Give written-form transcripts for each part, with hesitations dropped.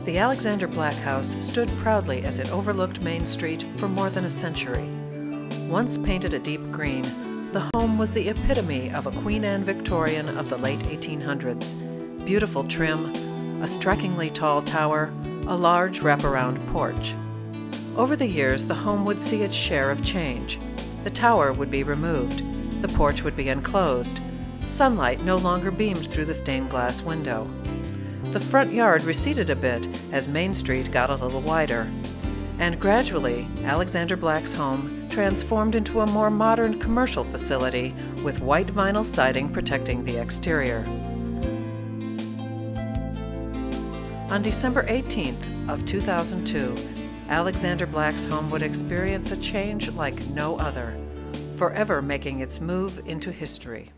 The Alexander Black House stood proudly as it overlooked Main Street for more than a century. Once painted a deep green, the home was the epitome of a Queen Anne Victorian of the late 1800s. Beautiful trim, a strikingly tall tower, a large wraparound porch. Over the years, the home would see its share of change. The tower would be removed. The porch would be enclosed. Sunlight no longer beamed through the stained glass window. The front yard receded a bit as Main Street got a little wider. And gradually, Alexander Black's home transformed into a more modern commercial facility with white vinyl siding protecting the exterior. On December 18th of 2002, Alexander Black's home would experience a change like no other, forever making its move into history.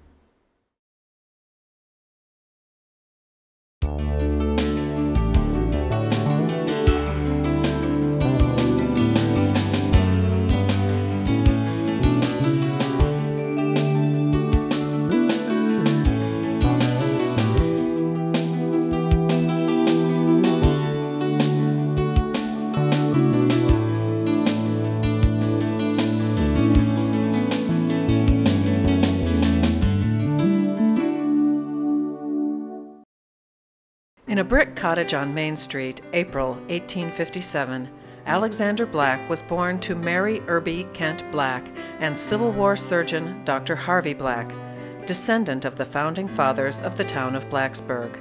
In a brick cottage on Main Street, April 1857, Alexander Black was born to Mary Irby Kent Black and Civil War surgeon Dr. Harvey Black, descendant of the founding fathers of the town of Blacksburg.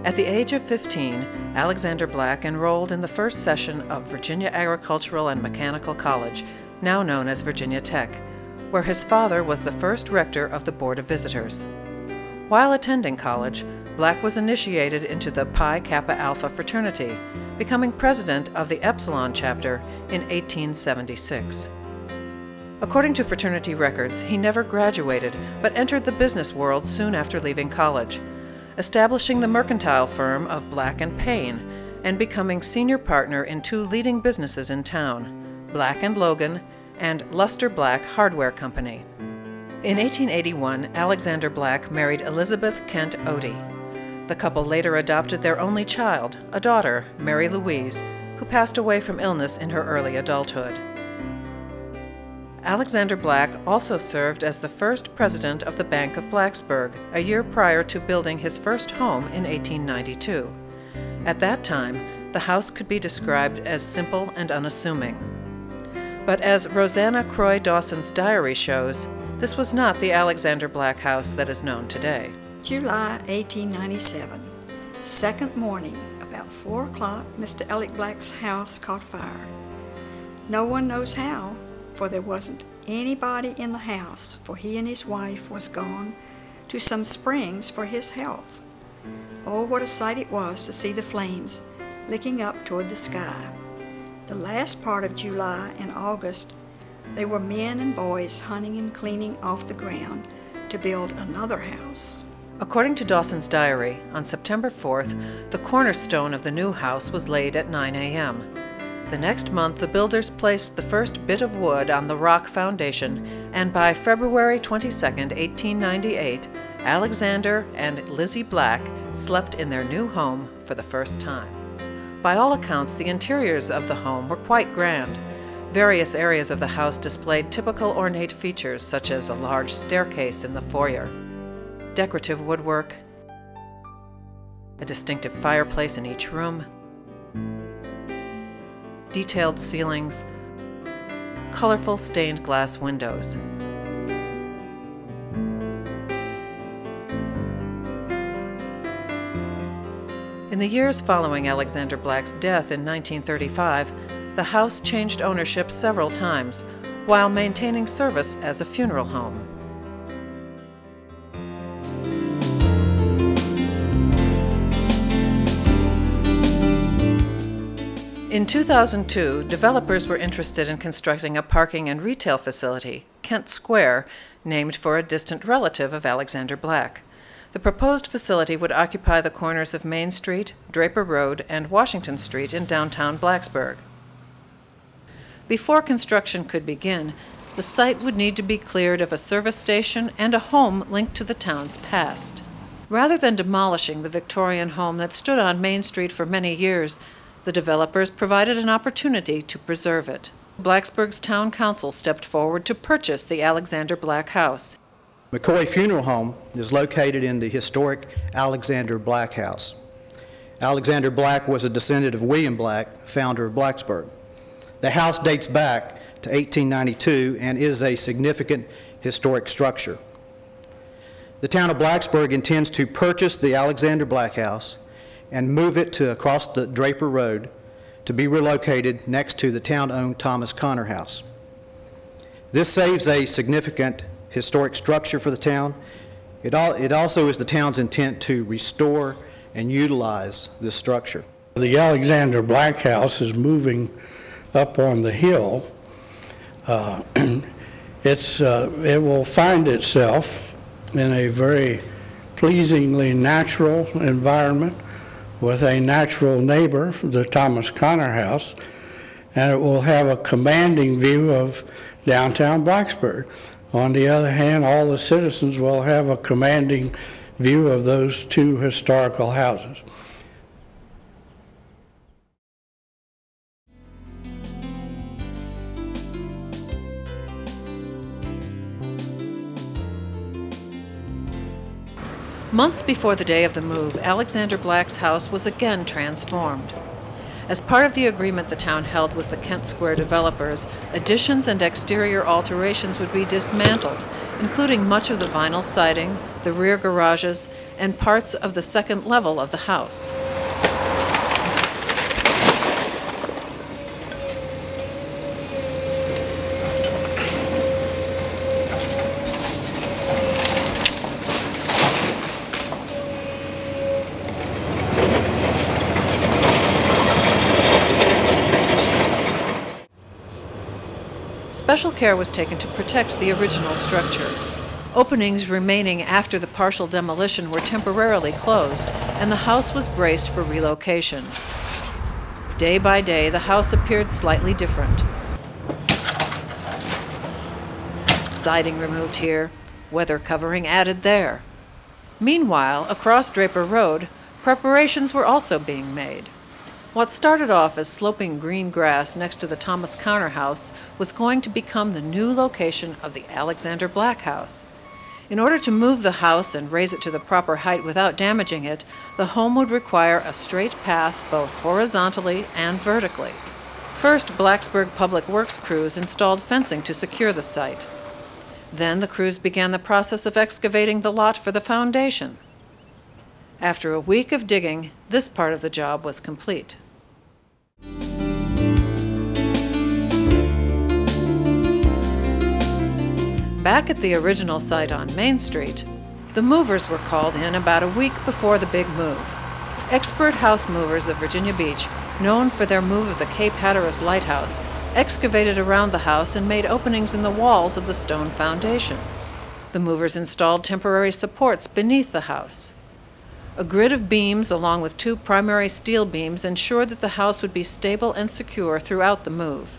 At the age of 15, Alexander Black enrolled in the first session of Virginia Agricultural and Mechanical College, now known as Virginia Tech, where his father was the first rector of the Board of Visitors. While attending college, Black was initiated into the Pi Kappa Alpha fraternity, becoming president of the Epsilon chapter in 1876. According to fraternity records, he never graduated but entered the business world soon after leaving college, establishing the mercantile firm of Black & Payne and becoming senior partner in two leading businesses in town, Black & Logan and Luster Black Hardware Company. In 1881, Alexander Black married Elizabeth Kent Odie. The couple later adopted their only child, a daughter, Mary Louise, who passed away from illness in her early adulthood. Alexander Black also served as the first president of the Bank of Blacksburg, a year prior to building his first home in 1892. At that time, the house could be described as simple and unassuming. But as Rosanna Croy Dawson's diary shows, this was not the Alexander Black house that is known today. July 1897. Second morning, about 4 o'clock, Mr. Alec Black's house caught fire. No one knows how, for there wasn't anybody in the house, for he and his wife was gone to some springs for his health. Oh, what a sight it was to see the flames licking up toward the sky. The last part of July and August, they were men and boys hunting and cleaning off the ground to build another house. According to Dawson's diary, on September 4th, the cornerstone of the new house was laid at 9 a.m. The next month, the builders placed the first bit of wood on the rock foundation, and by February 22, 1898, Alexander and Lizzie Black slept in their new home for the first time. By all accounts, the interiors of the home were quite grand. Various areas of the house displayed typical ornate features such as a large staircase in the foyer, decorative woodwork, a distinctive fireplace in each room, detailed ceilings, colorful stained glass windows. In the years following Alexander Black's death in 1935, the house changed ownership several times, while maintaining service as a funeral home. In 2002, developers were interested in constructing a parking and retail facility, Kent Square, named for a distant relative of Alexander Black. The proposed facility would occupy the corners of Main Street, Draper Road, and Washington Street in downtown Blacksburg. Before construction could begin, the site would need to be cleared of a service station and a home linked to the town's past. Rather than demolishing the Victorian home that stood on Main Street for many years, the developers provided an opportunity to preserve it. Blacksburg's town council stepped forward to purchase the Alexander Black House. McCoy Funeral Home is located in the historic Alexander Black House. Alexander Black was a descendant of William Black, founder of Blacksburg. The house dates back to 1892 and is a significant historic structure. The town of Blacksburg intends to purchase the Alexander Black House and move it to across the Draper Road to be relocated next to the town-owned Thomas Connor House. This saves a significant historic structure for the town. It also is the town's intent to restore and utilize this structure. The Alexander Black House is moving up on the hill. It will find itself in a very pleasingly natural environment with a natural neighbor, the Thomas Connor House, and it will have a commanding view of downtown Blacksburg. On the other hand, all the citizens will have a commanding view of those two historical houses. Months before the day of the move, Alexander Black's house was again transformed. As part of the agreement the town held with the Kent Square developers, additions and exterior alterations would be dismantled, including much of the vinyl siding, the rear garages, and parts of the second level of the house. Special care was taken to protect the original structure. Openings remaining after the partial demolition were temporarily closed, and the house was braced for relocation. Day by day, the house appeared slightly different. Siding removed here, weather covering added there. Meanwhile, across Draper Road, preparations were also being made. What started off as sloping green grass next to the Thomas Connor House was going to become the new location of the Alexander Black House. In order to move the house and raise it to the proper height without damaging it, the home would require a straight path both horizontally and vertically. First, Blacksburg Public Works crews installed fencing to secure the site. Then the crews began the process of excavating the lot for the foundation. After a week of digging, this part of the job was complete. Back at the original site on Main Street, the movers were called in about a week before the big move. Expert house movers of Virginia Beach, known for their move of the Cape Hatteras Light House, excavated around the house and made openings in the walls of the stone foundation. The movers installed temporary supports beneath the house. A grid of beams along with two primary steel beams ensured that the house would be stable and secure throughout the move.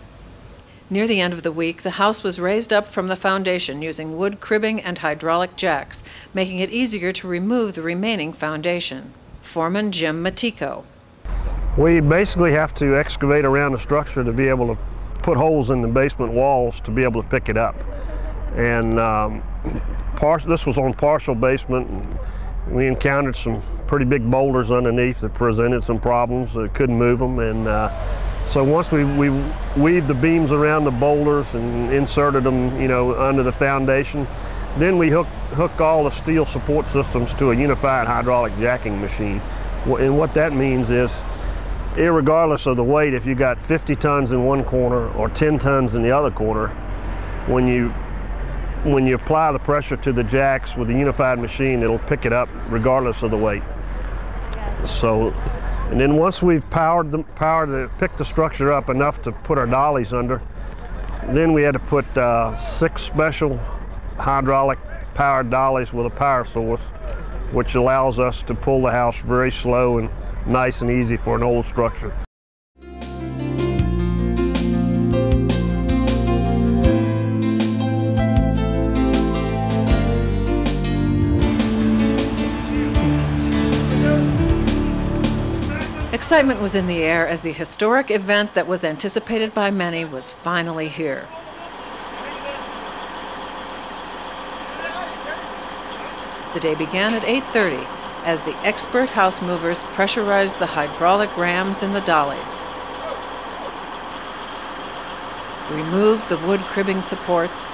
Near the end of the week, the house was raised up from the foundation using wood cribbing and hydraulic jacks, making it easier to remove the remaining foundation. Foreman Jim Matico. We basically have to excavate around the structure to be able to put holes in the basement walls to be able to pick it up. And this was on partial basement. And we encountered some pretty big boulders underneath that presented some problems. Couldn't move them, and so once we weaved the beams around the boulders and inserted them, under the foundation, then we hook all the steel support systems to a unified hydraulic jacking machine. And what that means is, irregardless of the weight, if you got 50 tons in one corner or 10 tons in the other corner, when you apply the pressure to the jacks with the unified machine, it'll pick it up regardless of the weight. So, and then once we've picked the structure up enough to put our dollies under, then we had to put 6 special hydraulic powered dollies with a power source, which allows us to pull the house very slow and nice and easy for an old structure. Excitement was in the air as the historic event that was anticipated by many was finally here. The day began at 8:30 as the expert house movers pressurized the hydraulic rams in the dollies, removed the wood cribbing supports,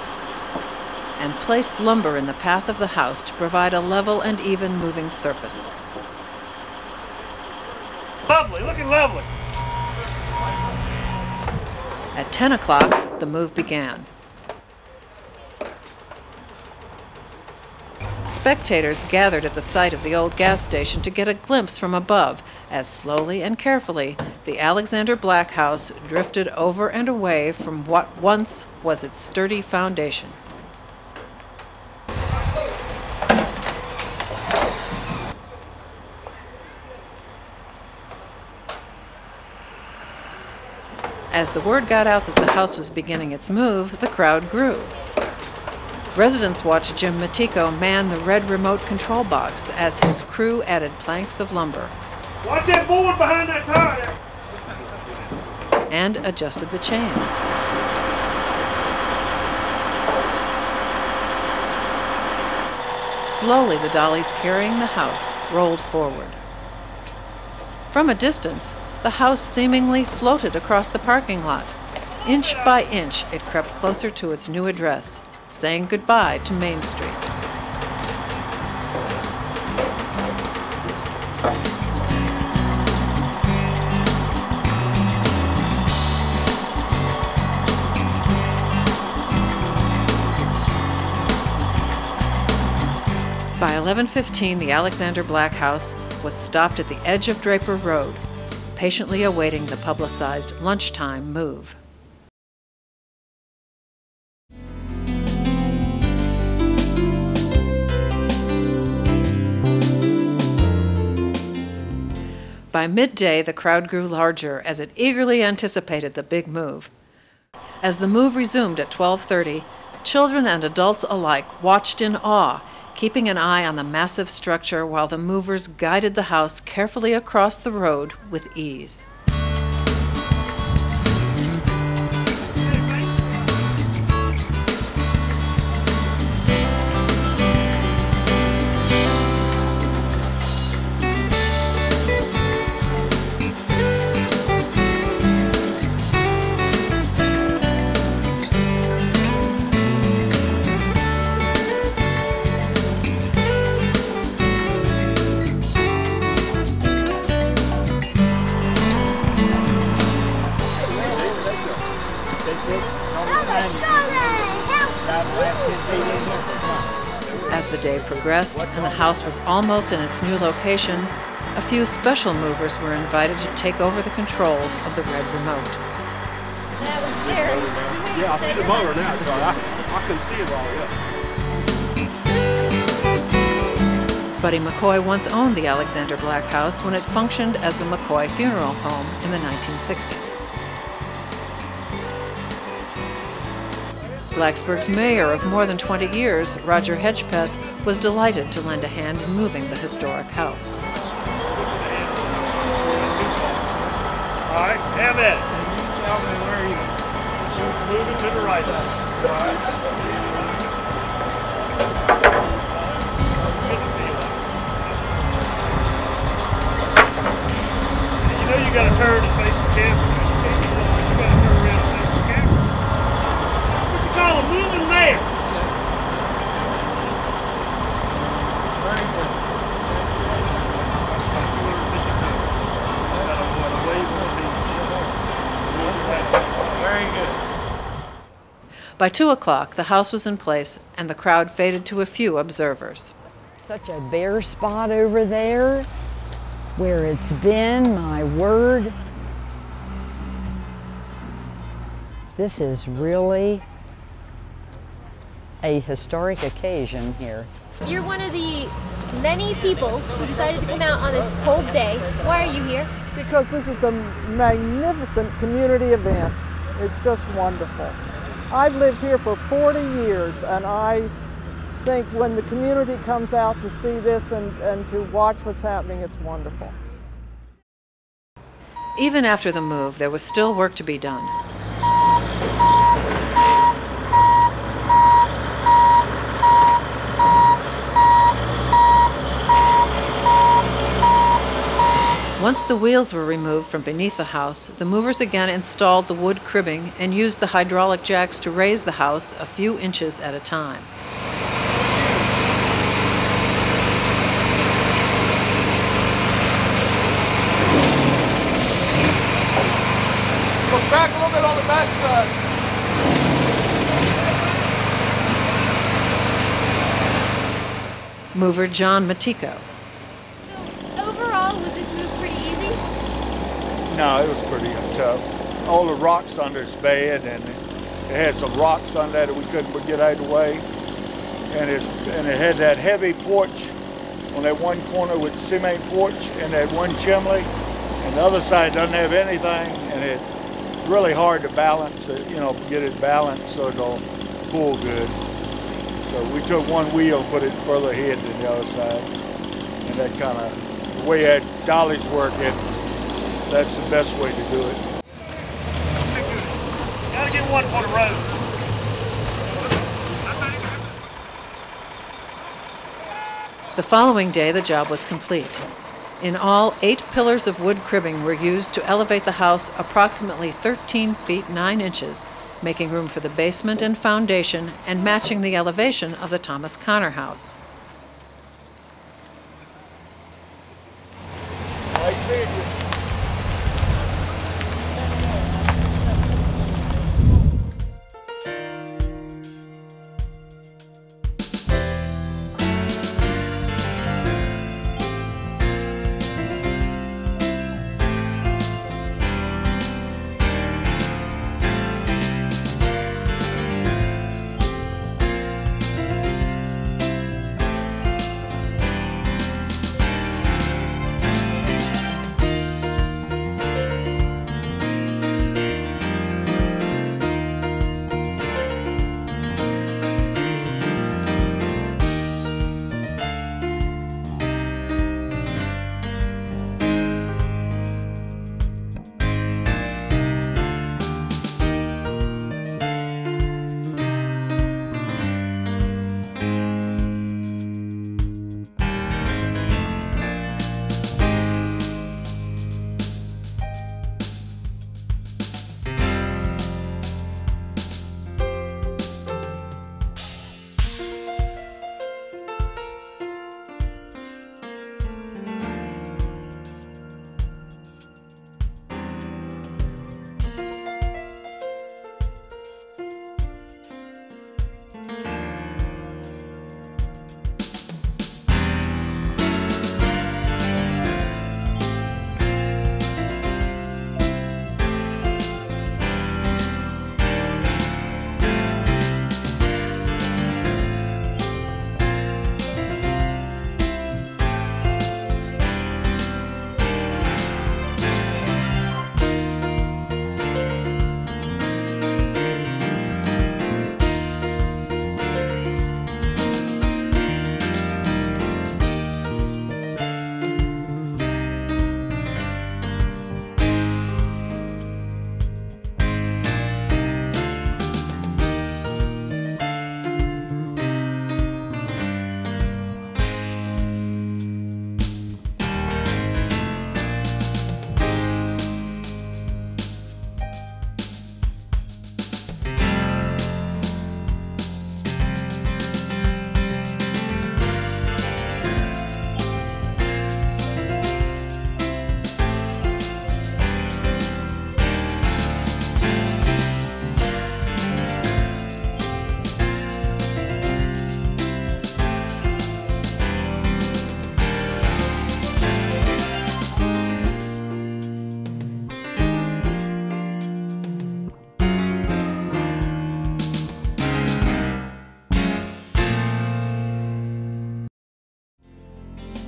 and placed lumber in the path of the house to provide a level and even moving surface. Lovely, looking lovely. At 10 o'clock, the move began. Spectators gathered at the site of the old gas station to get a glimpse from above as slowly and carefully the Alexander Black House drifted over and away from what once was its sturdy foundation. As the word got out that the house was beginning its move, the crowd grew. Residents watched Jim Matico man the red remote control box as his crew added planks of lumber. Watch that board behind that tire there. And adjusted the chains. Slowly, the dollies carrying the house rolled forward. From a distance, the house seemingly floated across the parking lot. Inch by inch, it crept closer to its new address, saying goodbye to Main Street. By 11:15, the Alexander Black House was stopped at the edge of Draper Road, patiently awaiting the publicized lunchtime move. By midday, the crowd grew larger as it eagerly anticipated the big move. As the move resumed at 12:30, children and adults alike watched in awe, keeping an eye on the massive structure while the movers guided the house carefully across the road with ease. As the day progressed and the house was almost in its new location, a few special movers were invited to take over the controls of the red remote. Yeah, I see the motor now. I can see it all, yeah. Buddy McCoy once owned the Alexander Black House when it functioned as the McCoy Funeral Home in the 1960s. Blacksburg's mayor of more than 20 years, Roger Hedgepeth, was delighted to lend a hand in moving the historic house. All right, have at it. Tell me where you move it to the right. All right. You know you got to turn and face the camera. You got to turn around and face the camera. That's what you call a moving mayor. Very good. By 2 o'clock, the house was in place and the crowd faded to a few observers. Such a bare spot over there where it's been, my word. This is really a historic occasion here. You're one of the many people who decided to come out on this cold day. Why are you here? Because this is a magnificent community event. It's just wonderful. I've lived here for 40 years, and I think when the community comes out to see this and to watch what's happening, it's wonderful. Even after the move, there was still work to be done. Once the wheels were removed from beneath the house, the movers again installed the wood cribbing and used the hydraulic jacks to raise the house a few inches at a time. Go back a little bit on the back side. Mover John Matico. Overall, was this move pretty easy? No, it was pretty tough. All the rocks under it's bad, and it had some rocks on there that we couldn't get out of the way. And it had that heavy porch on that one corner with the cement porch and that one chimney, and the other side doesn't have anything, and it's really hard to balance it, get it balanced so it'll pull good. So we took one wheel and put it further ahead than the other side, and that kind of, the way that dollies work, that's the best way to do it. Gotta get one for the road. The following day, the job was complete. In all, 8 pillars of wood cribbing were used to elevate the house approximately 13 feet 9 inches, making room for the basement and foundation and matching the elevation of the Thomas Connor house. I see you.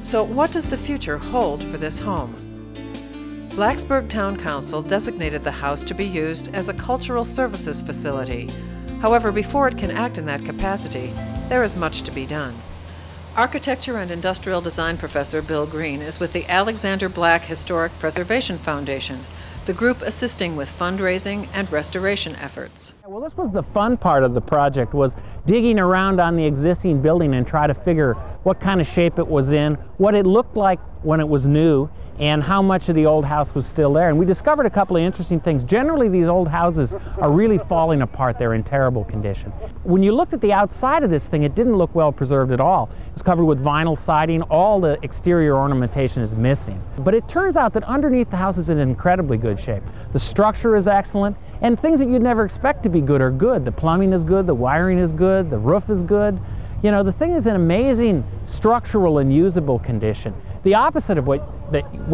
So what does the future hold for this home? Blacksburg Town Council designated the house to be used as a cultural services facility. However, before it can act in that capacity, there is much to be done. Architecture and Industrial Design Professor Bill Green is with the Alexander Black Historic Preservation Foundation, the group assisting with fundraising and restoration efforts. Well, this was the fun part of the project, was digging around on the existing building and try to figure what kind of shape it was in, what it looked like when it was new, and how much of the old house was still there. And we discovered a couple of interesting things. Generally, these old houses are really falling apart. They're in terrible condition. When you looked at the outside of this thing, it didn't look well preserved at all. It was covered with vinyl siding. All the exterior ornamentation is missing. But it turns out that underneath the house is in incredibly good shape. The structure is excellent, and things that you'd never expect to be good are good. The plumbing is good, the wiring is good, the roof is good. You know, the thing is in amazing structural and usable condition. The opposite of what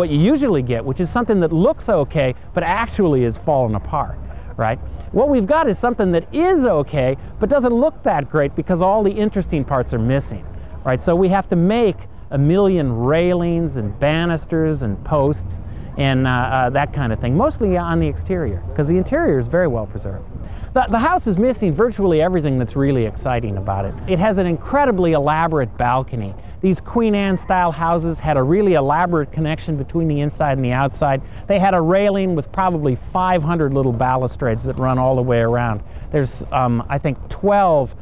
you usually get, which is something that looks okay, but actually is falling apart, right? What we've got is something that is okay, but doesn't look that great because all the interesting parts are missing, right? So we have to make a million railings and banisters and posts and that kind of thing, mostly on the exterior, because the interior is very well preserved. The house is missing virtually everything that's really exciting about it. It has an incredibly elaborate balcony. These Queen Anne style houses had a really elaborate connection between the inside and the outside. They had a railing with probably 500 little balustrades that run all the way around. There's, I think, 12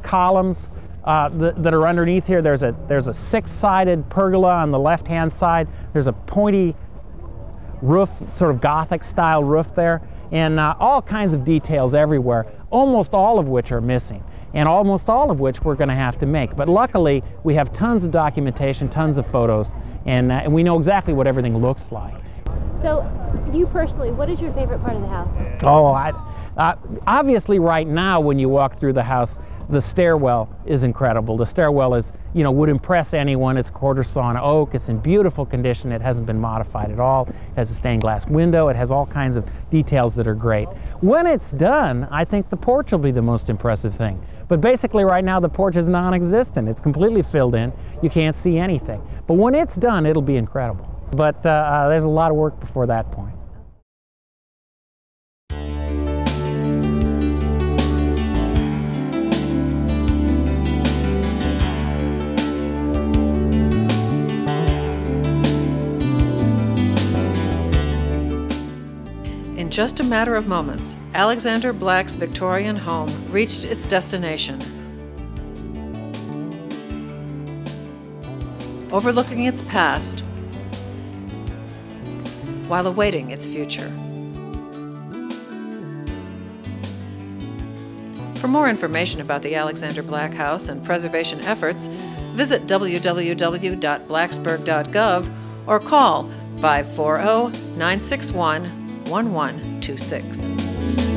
columns that are underneath here. There's a six-sided pergola on the left-hand side. There's a pointy roof, sort of Gothic style roof there, and all kinds of details everywhere, almost all of which are missing, and almost all of which we're going to have to make. But luckily, we have tons of documentation, tons of photos, and we know exactly what everything looks like. So, you personally, what is your favorite part of the house? Oh, obviously right now when you walk through the house, the stairwell is incredible. The stairwell is, you know, would impress anyone. It's quarter sawn oak. It's in beautiful condition. It hasn't been modified at all. It has a stained glass window. It has all kinds of details that are great. When it's done, I think the porch will be the most impressive thing. But basically right now the porch is non-existent. It's completely filled in. You can't see anything. But when it's done, it'll be incredible. But there's a lot of work before that point. In just a matter of moments, Alexander Black's Victorian home reached its destination, overlooking its past while awaiting its future. For more information about the Alexander Black House and preservation efforts, visit www.blacksburg.gov or call 540-961-1126.